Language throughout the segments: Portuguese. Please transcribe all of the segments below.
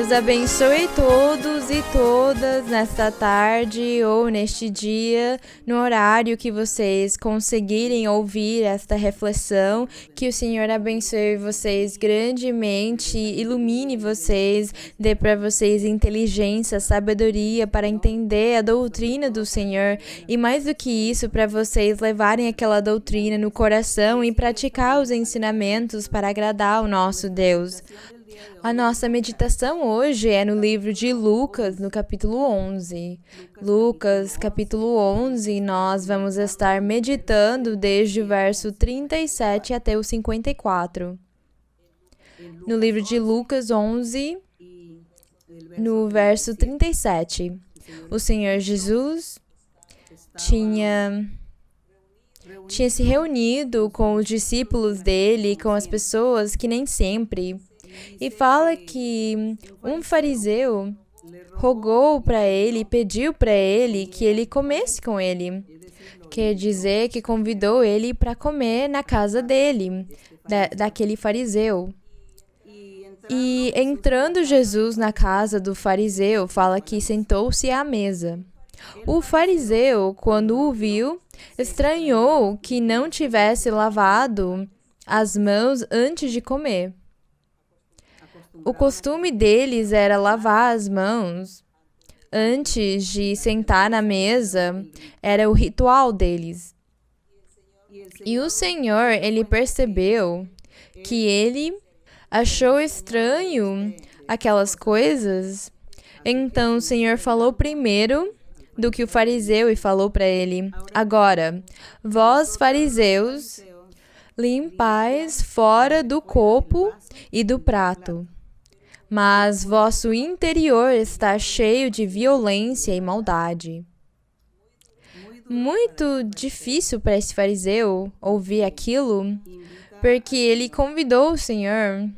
Deus abençoe todos e todas nesta tarde ou neste dia, no horário que vocês conseguirem ouvir esta reflexão. Que o Senhor abençoe vocês grandemente, ilumine vocês, dê para vocês inteligência, sabedoria para entender a doutrina do Senhor e, mais do que isso, para vocês levarem aquela doutrina no coração e praticar os ensinamentos para agradar o nosso Deus. A nossa meditação hoje é no livro de Lucas, no capítulo 11. Lucas, capítulo 11, nós vamos estar meditando desde o verso 37 até o 54. No livro de Lucas 11, no verso 37, o Senhor Jesus tinha se reunido com os discípulos dele, com as pessoas que nem sempre. E fala que um fariseu rogou para ele, pediu para ele que ele comesse com ele. Quer dizer que convidou ele para comer na casa dele, daquele fariseu. E entrando Jesus na casa do fariseu, fala que sentou-se à mesa. O fariseu, quando o viu, estranhou que não tivesse lavado as mãos antes de comer. O costume deles era lavar as mãos antes de sentar na mesa, era o ritual deles. E o Senhor, ele percebeu que ele achou estranho aquelas coisas. Então o Senhor falou primeiro do que o fariseu e falou para ele: agora, vós fariseus, limpais fora do copo e do prato, mas vosso interior está cheio de violência e maldade. Muito difícil para esse fariseu ouvir aquilo, porque ele convidou o Senhor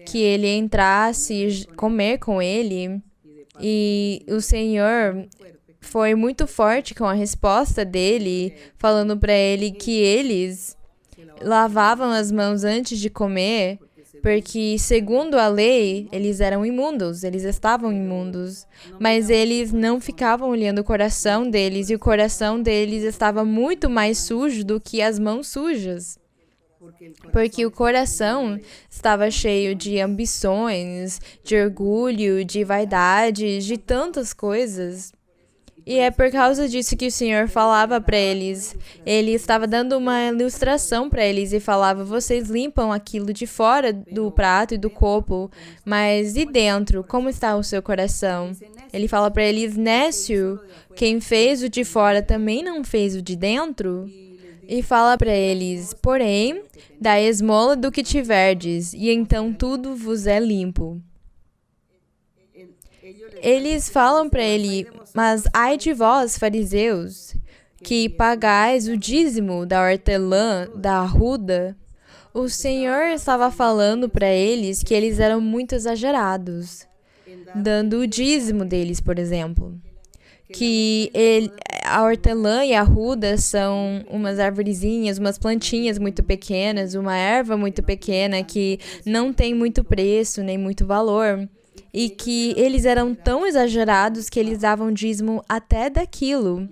que ele entrasse comer com ele, e o Senhor foi muito forte com a resposta dele, falando para ele que eles lavavam as mãos antes de comer, porque, segundo a lei, eles eram imundos, eles estavam imundos, mas eles não ficavam olhando o coração deles, e o coração deles estava muito mais sujo do que as mãos sujas, porque o coração estava cheio de ambições, de orgulho, de vaidade, de tantas coisas. E é por causa disso que o Senhor falava para eles. Ele estava dando uma ilustração para eles e falava: vocês limpam aquilo de fora do prato e do copo, mas e dentro? Como está o seu coração? Ele fala para eles: nécio, quem fez o de fora também não fez o de dentro? E fala para eles: porém, dai esmola do que tiverdes, e então tudo vos é limpo. Eles falam para ele: mas ai de vós, fariseus, que pagais o dízimo da hortelã, da arruda. O Senhor estava falando para eles que eles eram muito exagerados, dando o dízimo deles, por exemplo. Que a hortelã e a arruda são umas arvorezinhas, umas plantinhas muito pequenas, uma erva muito pequena que não tem muito preço nem muito valor. E que eles eram tão exagerados que eles davam dízimo até daquilo.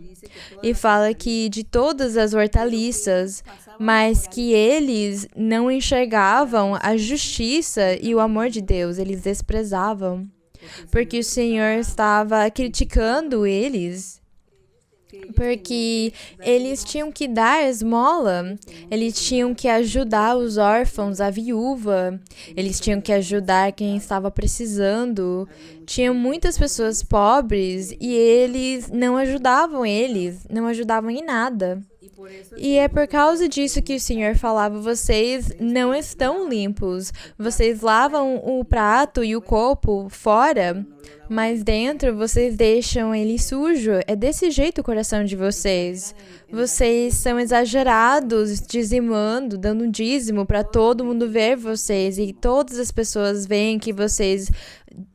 E fala que de todas as hortaliças, mas que eles não enxergavam a justiça e o amor de Deus, eles desprezavam. Porque o Senhor estava criticando eles, porque eles tinham que dar esmola, eles tinham que ajudar os órfãos, a viúva, eles tinham que ajudar quem estava precisando. Tinham muitas pessoas pobres e eles não ajudavam em nada. E é por causa disso que o Senhor falava: vocês não estão limpos, vocês lavam o prato e o copo fora, mas dentro vocês deixam ele sujo. É desse jeito o coração de vocês. Vocês são exagerados, dizimando, dando um dízimo para todo mundo ver vocês, e todas as pessoas veem que vocês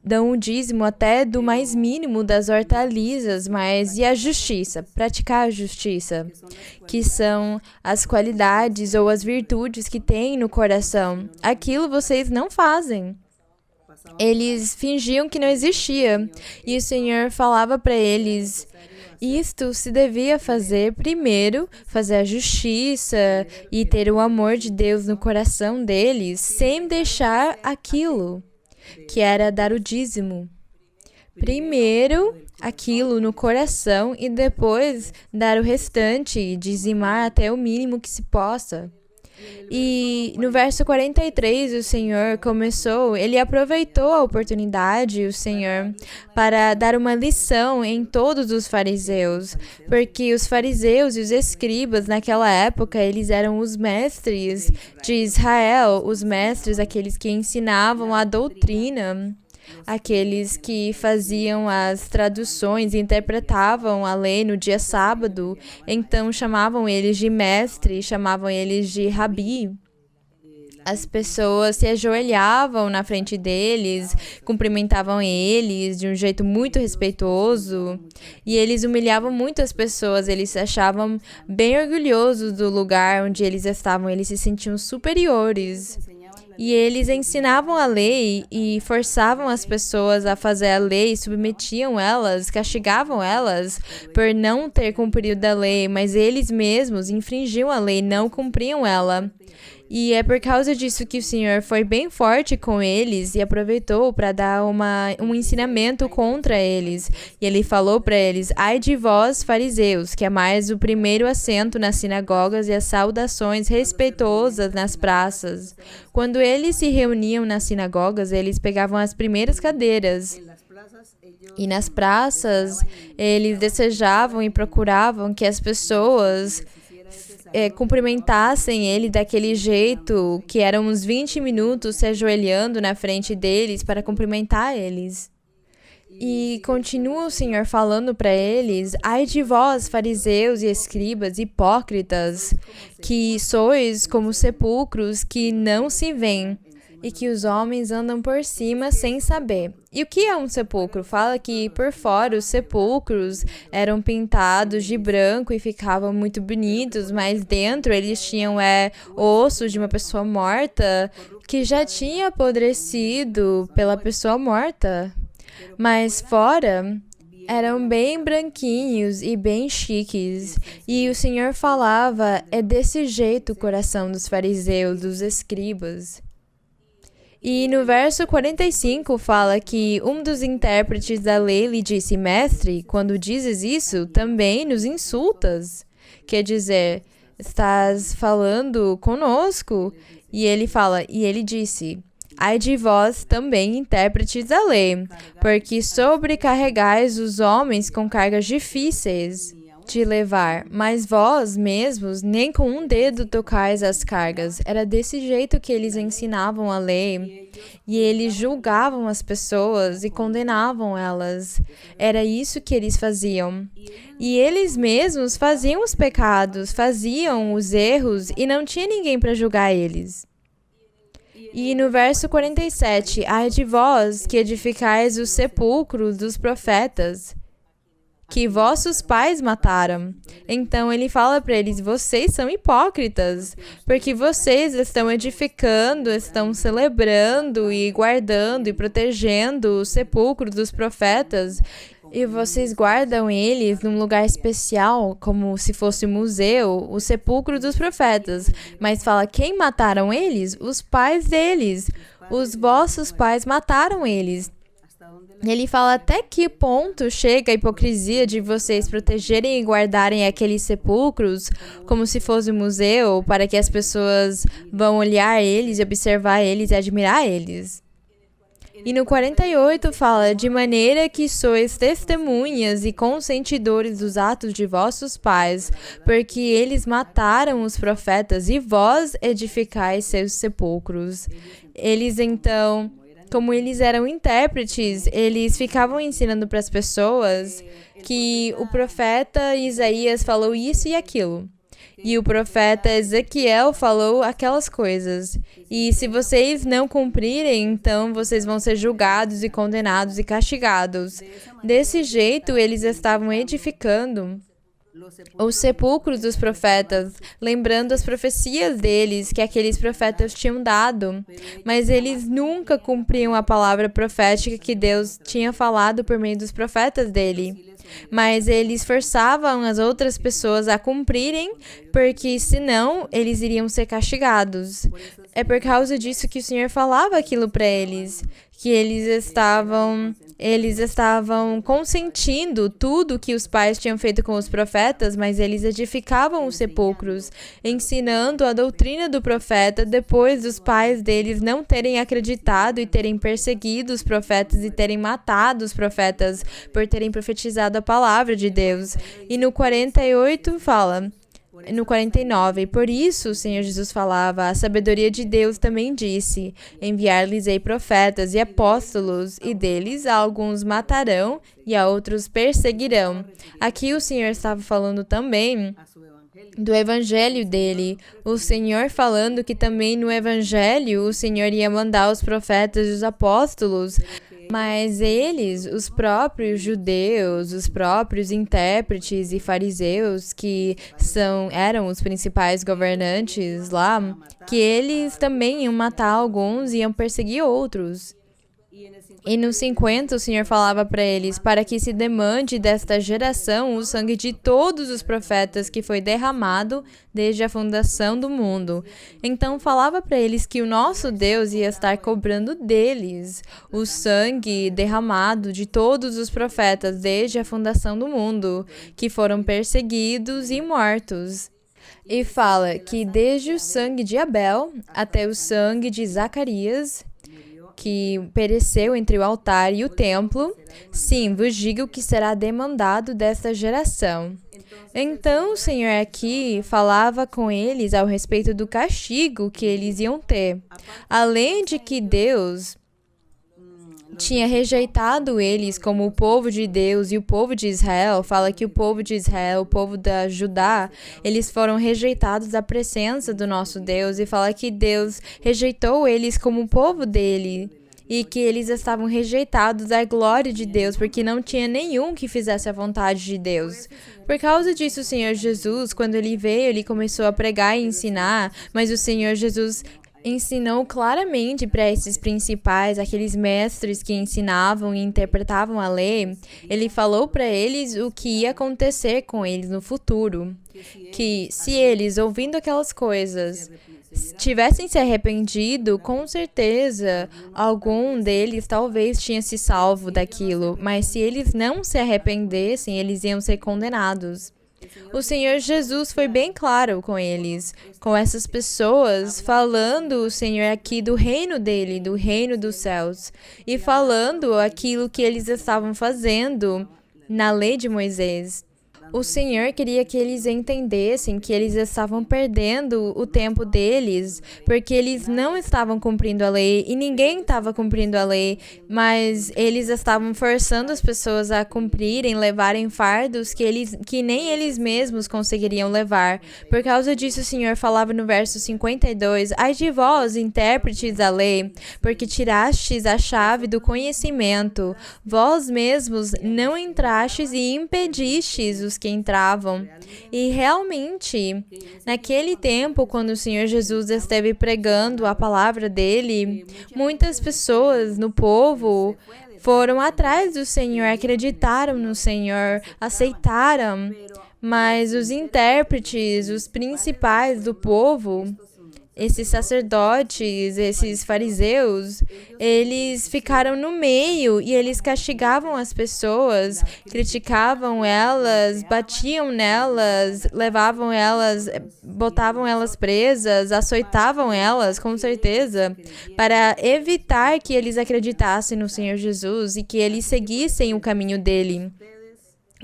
dão o dízimo até do mais mínimo das hortaliças, mas e a justiça? Praticar a justiça, que são as qualidades ou as virtudes que tem no coração. Aquilo vocês não fazem. Eles fingiam que não existia. E o Senhor falava para eles: isto se devia fazer primeiro, fazer a justiça e ter o amor de Deus no coração deles, sem deixar aquilo, que era dar o dízimo. Primeiro aquilo no coração e depois dar o restante, dizimar até o mínimo que se possa. E no verso 43, o Senhor ele aproveitou a oportunidade, o Senhor, para dar uma lição em todos os fariseus, porque os fariseus e os escribas naquela época, eles eram os mestres de Israel, os mestres, aqueles que ensinavam a doutrina, aqueles que faziam as traduções e interpretavam a lei no dia sábado, então chamavam eles de mestre, chamavam eles de rabi. As pessoas se ajoelhavam na frente deles, cumprimentavam eles de um jeito muito respeitoso e eles humilhavam muito as pessoas, eles se achavam bem orgulhosos do lugar onde eles estavam, eles se sentiam superiores. E eles ensinavam a lei e forçavam as pessoas a fazer a lei, submetiam elas, castigavam elas por não ter cumprido a lei, mas eles mesmos infringiam a lei, não cumpriam ela. E é por causa disso que o Senhor foi bem forte com eles e aproveitou para dar um ensinamento contra eles. E ele falou para eles: ai de vós, fariseus, que amais o primeiro assento nas sinagogas e as saudações respeitosas nas praças. Quando eles se reuniam nas sinagogas, eles pegavam as primeiras cadeiras. E nas praças, eles desejavam e procuravam que as pessoas cumprimentassem ele daquele jeito, que eram uns 20 minutos se ajoelhando na frente deles para cumprimentar eles. E continua o Senhor falando para eles: ai de vós, fariseus e escribas, hipócritas, que sois como sepulcros que não se veem, e que os homens andam por cima sem saber. E o que é um sepulcro? Fala que por fora os sepulcros eram pintados de branco e ficavam muito bonitos, mas dentro eles tinham ossos de uma pessoa morta que já tinha apodrecido pela pessoa morta. Mas fora eram bem branquinhos e bem chiques. E o Senhor falava: é desse jeito o coração dos fariseus, dos escribas. E no verso 45 fala que um dos intérpretes da lei lhe disse: mestre, quando dizes isso, também nos insultas. Quer dizer, estás falando conosco? E ele disse: ai de vós também, intérpretes da lei, porque sobrecarregais os homens com cargas difíceis de levar, mas vós mesmos nem com um dedo tocais as cargas. Era desse jeito que eles ensinavam a lei e eles julgavam as pessoas e condenavam elas. Era isso que eles faziam. E eles mesmos faziam os pecados, faziam os erros e não tinha ninguém para julgar eles. E no verso 47, ai de vós que edificais os sepulcros dos profetas, que vossos pais mataram. Então ele fala para eles: vocês são hipócritas, porque vocês estão edificando, estão celebrando e guardando e protegendo o sepulcro dos profetas, e vocês guardam eles num lugar especial, como se fosse um museu, o sepulcro dos profetas. Mas fala: quem mataram eles? Os pais deles. Os vossos pais mataram eles. Ele fala: até que ponto chega a hipocrisia de vocês protegerem e guardarem aqueles sepulcros como se fosse um museu, para que as pessoas vão olhar eles, observar eles e admirar eles. E no 48 fala: de maneira que sois testemunhas e consentidores dos atos de vossos pais, porque eles mataram os profetas e vós edificais seus sepulcros. Eles então, como eles eram intérpretes, eles ficavam ensinando para as pessoas que o profeta Isaías falou isso e aquilo. E o profeta Ezequiel falou aquelas coisas. E se vocês não cumprirem, então vocês vão ser julgados e condenados e castigados. Desse jeito, eles estavam edificando os sepulcros dos profetas, lembrando as profecias deles que aqueles profetas tinham dado, mas eles nunca cumpriam a palavra profética que Deus tinha falado por meio dos profetas dele. Mas eles forçavam as outras pessoas a cumprirem, porque senão eles iriam ser castigados. É por causa disso que o Senhor falava aquilo para eles, que eles estavam consentindo tudo que os pais tinham feito com os profetas, mas eles edificavam os sepulcros, ensinando a doutrina do profeta depois dos pais deles não terem acreditado e terem perseguido os profetas e terem matado os profetas por terem profetizado a palavra de Deus. E no 48 fala... No 49, por isso o Senhor Jesus falava, a sabedoria de Deus também disse, enviar-lhes-ei profetas e apóstolos, e deles a alguns matarão e a outros perseguirão. Aqui o Senhor estava falando também do evangelho dele, o Senhor falando que também no evangelho o Senhor ia mandar os profetas e os apóstolos, mas eles, os próprios judeus, os próprios intérpretes e fariseus, que eram os principais governantes lá, que eles também iam matar alguns e iam perseguir outros. E no 50 o Senhor falava para eles, para que se demande desta geração o sangue de todos os profetas que foi derramado desde a fundação do mundo. Então falava para eles que o nosso Deus ia estar cobrando deles o sangue derramado de todos os profetas desde a fundação do mundo, que foram perseguidos e mortos. E fala que desde o sangue de Abel até o sangue de Zacarias, que pereceu entre o altar e o templo, sim, vos digo que será demandado desta geração. Então o Senhor aqui falava com eles ao respeito do castigo que eles iam ter. Além de que Deus tinha rejeitado eles como o povo de Deus e o povo de Israel, fala que o povo de Israel, o povo da Judá, eles foram rejeitados da presença do nosso Deus, e fala que Deus rejeitou eles como o povo dele, e que eles estavam rejeitados da glória de Deus, porque não tinha nenhum que fizesse a vontade de Deus. Por causa disso, o Senhor Jesus, quando ele veio, ele começou a pregar e ensinar, mas o Senhor Jesus ensinou claramente para esses principais, aqueles mestres que ensinavam e interpretavam a lei, ele falou para eles o que ia acontecer com eles no futuro. Que se eles, ouvindo aquelas coisas, tivessem se arrependido, com certeza algum deles talvez tinha se salvo daquilo, mas se eles não se arrependessem, eles iam ser condenados. O Senhor Jesus foi bem claro com eles, com essas pessoas, falando o Senhor aqui do reino dele, do reino dos céus, e falando aquilo que eles estavam fazendo na lei de Moisés. O Senhor queria que eles entendessem que eles estavam perdendo o tempo deles, porque eles não estavam cumprindo a lei e ninguém estava cumprindo a lei, mas eles estavam forçando as pessoas a cumprirem, levarem fardos que nem eles mesmos conseguiriam levar. Por causa disso, o Senhor falava no verso 52, ai de vós, intérpretes da lei, porque tirastes a chave do conhecimento, vós mesmos não entrastes e impedistes os que entravam. E realmente, naquele tempo, quando o Senhor Jesus esteve pregando a palavra dele, muitas pessoas no povo foram atrás do Senhor, acreditaram no Senhor, aceitaram, mas os intérpretes, os principais do povo, esses sacerdotes, esses fariseus, eles ficaram no meio e eles castigavam as pessoas, criticavam elas, batiam nelas, levavam elas, botavam elas presas, açoitavam elas, com certeza, para evitar que eles acreditassem no Senhor Jesus e que eles seguissem o caminho dele.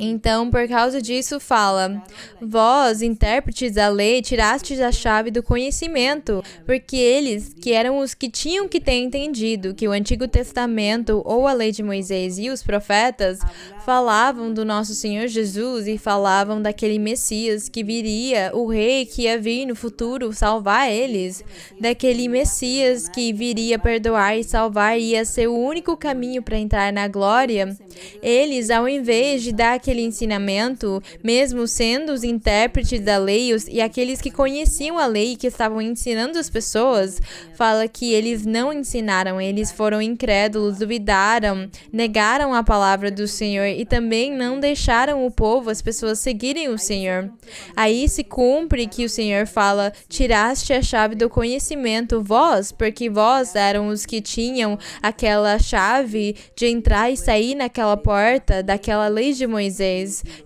Então, por causa disso, fala, vós, intérpretes da lei, tirastes a chave do conhecimento, porque eles, que eram os que tinham que ter entendido que o Antigo Testamento ou a lei de Moisés e os profetas falavam do nosso Senhor Jesus e falavam daquele Messias que viria, o rei que ia vir no futuro salvar eles, daquele Messias que viria perdoar e salvar e ia ser o único caminho para entrar na glória. Eles, ao invés de dar aquele ensinamento, mesmo sendo os intérpretes da lei e aqueles que conheciam a lei e que estavam ensinando as pessoas, fala que eles não ensinaram, eles foram incrédulos, duvidaram, negaram a palavra do Senhor e também não deixaram o povo, as pessoas seguirem o Senhor. Aí se cumpre que o Senhor fala: tiraste a chave do conhecimento, vós, porque vós eram os que tinham aquela chave de entrar e sair naquela porta daquela lei de Moisés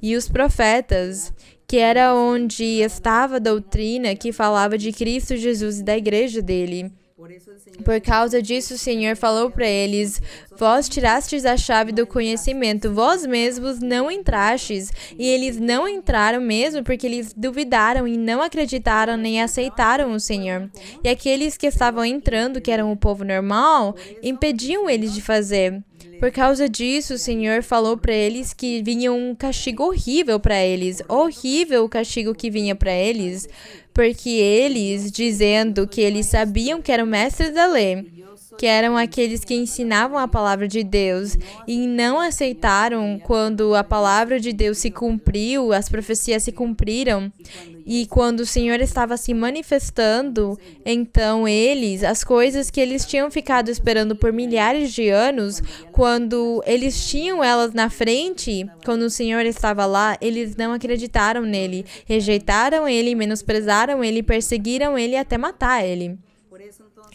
e os profetas, que era onde estava a doutrina que falava de Cristo Jesus e da igreja dele. Por causa disso, o Senhor falou para eles: vós tirastes a chave do conhecimento, vós mesmos não entrastes. E eles não entraram mesmo porque eles duvidaram e não acreditaram nem aceitaram o Senhor. E aqueles que estavam entrando, que eram o povo normal, impediam eles de fazer. Por causa disso, o Senhor falou para eles que vinha um castigo horrível para eles. Horrível o castigo que vinha para eles, porque eles, dizendo que eles sabiam que eram mestres da lei, que eram aqueles que ensinavam a palavra de Deus e não aceitaram quando a palavra de Deus se cumpriu, as profecias se cumpriram, e quando o Senhor estava se manifestando, então as coisas que eles tinham ficado esperando por milhares de anos, quando eles tinham elas na frente, quando o Senhor estava lá, eles não acreditaram nele, rejeitaram ele, menosprezaram ele, perseguiram ele até matar ele.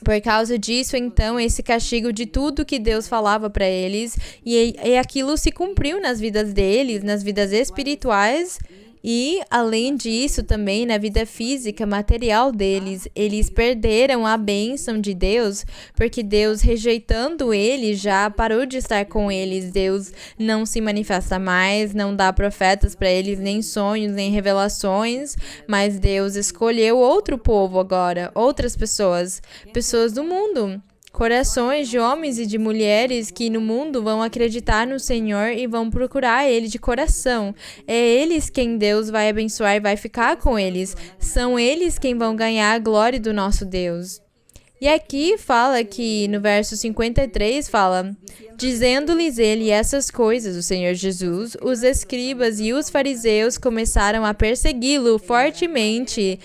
Por causa disso, então, esse castigo de tudo que Deus falava para eles, e aquilo se cumpriu nas vidas deles, nas vidas espirituais, e, além disso, também na vida física, material deles. Eles perderam a bênção de Deus, porque Deus, rejeitando eles, já parou de estar com eles. Deus não se manifesta mais, não dá profetas para eles, nem sonhos, nem revelações, mas Deus escolheu outro povo agora, outras pessoas do mundo. Corações de homens e de mulheres que no mundo vão acreditar no Senhor e vão procurar Ele de coração. É eles quem Deus vai abençoar e vai ficar com eles. São eles quem vão ganhar a glória do nosso Deus. E aqui fala que no verso 53 fala: dizendo-lhes ele essas coisas, o Senhor Jesus, os escribas e os fariseus começaram a persegui-lo fortemente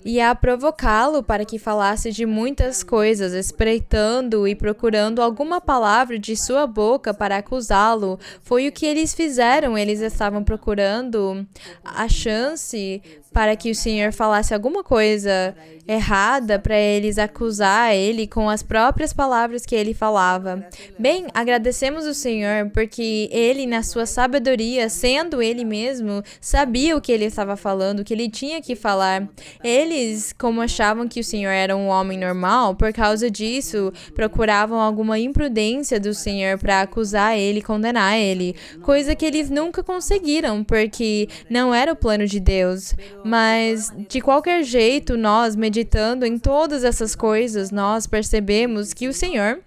e a provocá-lo para que falasse de muitas coisas, espreitando e procurando alguma palavra de sua boca para acusá-lo. Foi o que eles fizeram, eles estavam procurando a chance para que o Senhor falasse alguma coisa errada, para eles acusar ele com as próprias palavras que ele falava. Bem, agradecemos o Senhor porque ele, na sua sabedoria, sendo ele mesmo, sabia o que ele estava falando, o que ele tinha que falar. Eles, como achavam que o Senhor era um homem normal, por causa disso, procuravam alguma imprudência do Senhor para acusar ele, condenar ele, coisa que eles nunca conseguiram, porque não era o plano de Deus. Mas, de qualquer jeito, nós, meditando em todas essas coisas, nós percebemos que o Senhor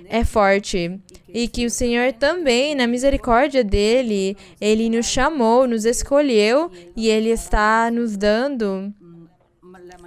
é forte e que o Senhor também, na misericórdia dele, ele nos chamou, nos escolheu e ele está nos dando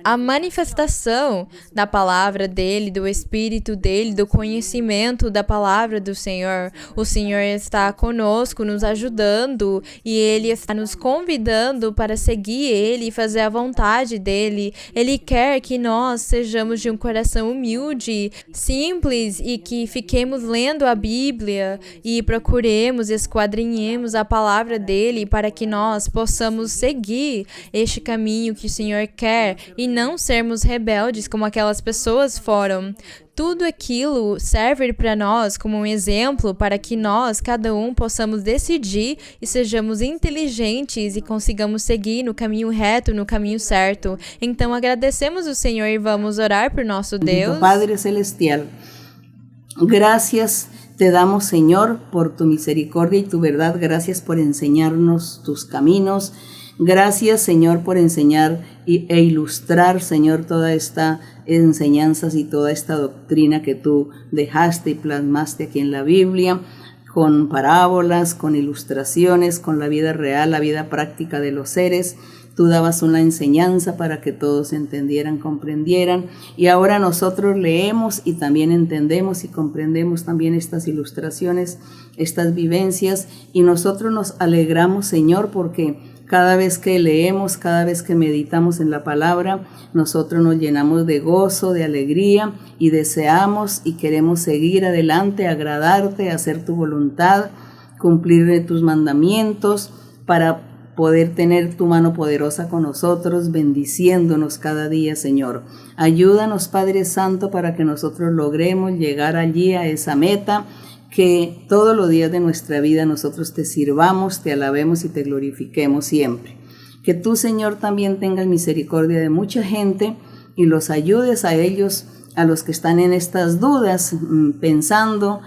a manifestação da palavra dele, do Espírito dele, do conhecimento da palavra do Senhor. O Senhor está conosco, nos ajudando, e ele está nos convidando para seguir ele e fazer a vontade dele. Ele quer que nós sejamos de um coração humilde, simples, e que fiquemos lendo a Bíblia e procuremos, esquadrinhemos a palavra dele para que nós possamos seguir este caminho que o Senhor quer e não sermos rebeldes como aquelas pessoas foram. Tudo aquilo serve para nós como um exemplo para que nós, cada um, possamos decidir e sejamos inteligentes e consigamos seguir no caminho reto, no caminho certo. Então agradecemos o Senhor e vamos orar por nosso Deus. Padre Celestial, gracias te damos, Señor, por tu misericordia y tu verdad. Gracias por enseñarnos tus caminos. Gracias, Señor, por enseñar e ilustrar, Señor, toda esta enseñanzas y toda esta doctrina que tú dejaste y plasmaste aquí en la Biblia, con parábolas, con ilustraciones, con la vida real, la vida práctica de los seres. tú dabas una enseñanza para que todos entendieran, comprendieran, y ahora nosotros leemos y también entendemos y comprendemos también estas ilustraciones, estas vivencias, y nosotros nos alegramos, Señor, porque cada vez que leemos, cada vez que meditamos en la palabra, nosotros nos llenamos de gozo, de alegría, y deseamos y queremos seguir adelante, agradarte, hacer tu voluntad, cumplir tus mandamientos, para poder tener tu mano poderosa con nosotros, bendiciéndonos cada día, Señor. Ayúdanos, Padre Santo, para que nosotros logremos llegar allí a esa meta, que todos los días de nuestra vida nosotros te sirvamos, te alabemos y te glorifiquemos siempre. Que tú, Señor, también tengas misericordia de mucha gente y los ayudes a ellos, a los que están en estas dudas, pensando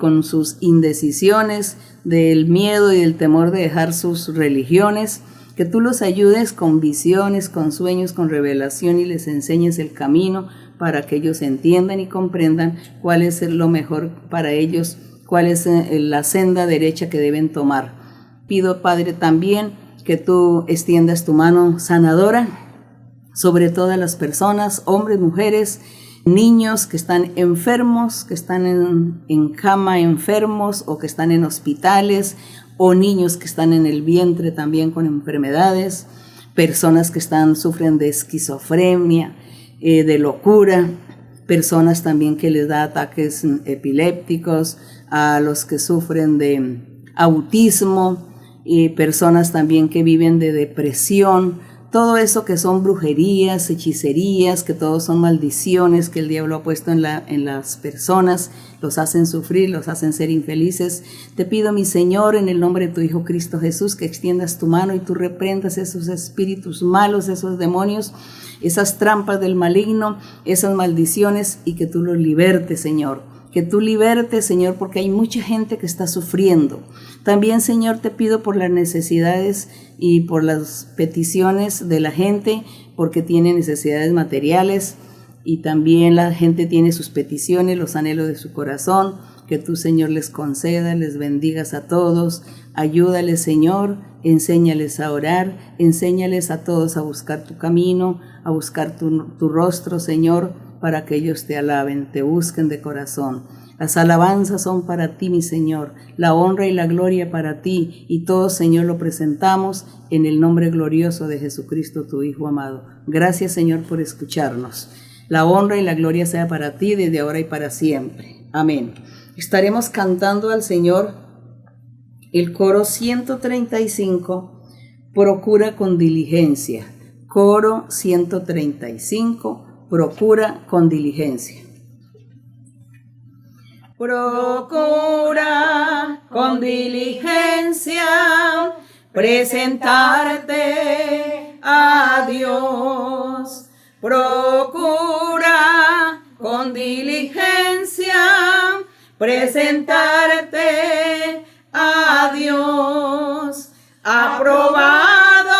con sus indecisiones, del miedo y del temor de dejar sus religiones, que tú los ayudes con visiones, con sueños, con revelación, y les enseñes el camino para que ellos entiendan y comprendan cuál es lo mejor para ellos, cuál es la senda derecha que deben tomar. Pido, Padre, también que tú extiendas tu mano sanadora sobre todas las personas, hombres, mujeres, niños que están enfermos, que están en cama enfermos, o que están en hospitales, o niños que están en el vientre también con enfermedades, personas que sufren de esquizofrenia, de locura, personas también que les da ataques epilépticos, a los que sufren de autismo, y personas también que viven de depresión. Todo eso que son brujerías, hechicerías, que todos son maldiciones que el diablo ha puesto en las personas, los hacen sufrir, los hacen ser infelices. Te pido, mi Señor, en el nombre de tu Hijo Cristo Jesús, que extiendas tu mano y tú reprendas esos espíritus malos, esos demonios, esas trampas del maligno, esas maldiciones, y que tú los libertes, Señor. Que tú libertes, Señor, porque hay mucha gente que está sufriendo. También, Señor, te pido por las necesidades y por las peticiones de la gente, porque tiene necesidades materiales, y también la gente tiene sus peticiones, los anhelos de su corazón, que tú, Señor, les concedas, les bendigas a todos. Ayúdales, Señor, enséñales a orar, enséñales a todos a buscar tu camino, a buscar tu rostro, Señor, para que ellos te alaben, te busquen de corazón. Las alabanzas son para ti, mi Señor, la honra y la gloria para ti, y todo, Señor, lo presentamos en el nombre glorioso de Jesucristo, tu Hijo amado. Gracias, Señor, por escucharnos. La honra y la gloria sea para ti desde ahora y para siempre. Amén. Estaremos cantando al Señor el coro 135, Procura con diligencia. Coro 135. Procura con diligencia. Procura con diligencia presentarte a Dios. Procura con diligencia presentarte a Dios. Aprobado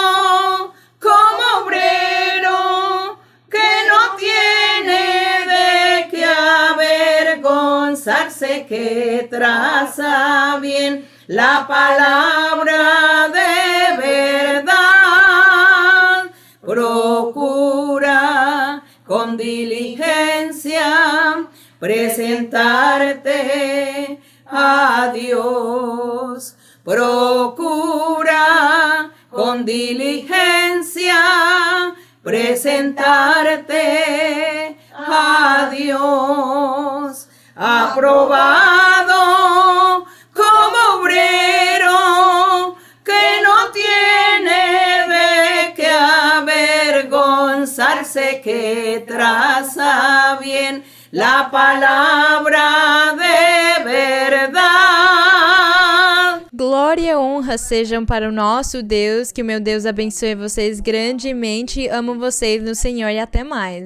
como obrero, que no tiene de qué avergonzarse, que traza bien la palabra de verdad. Procura con diligencia presentarte a Dios. Procura con diligencia presentarte a Dios. Aprobado como obrero, que no tiene de qué avergonzarse, que traza bien la palabra de verdad. Glória e honra sejam para o nosso Deus, que o meu Deus abençoe vocês grandemente, amo vocês no Senhor e até mais.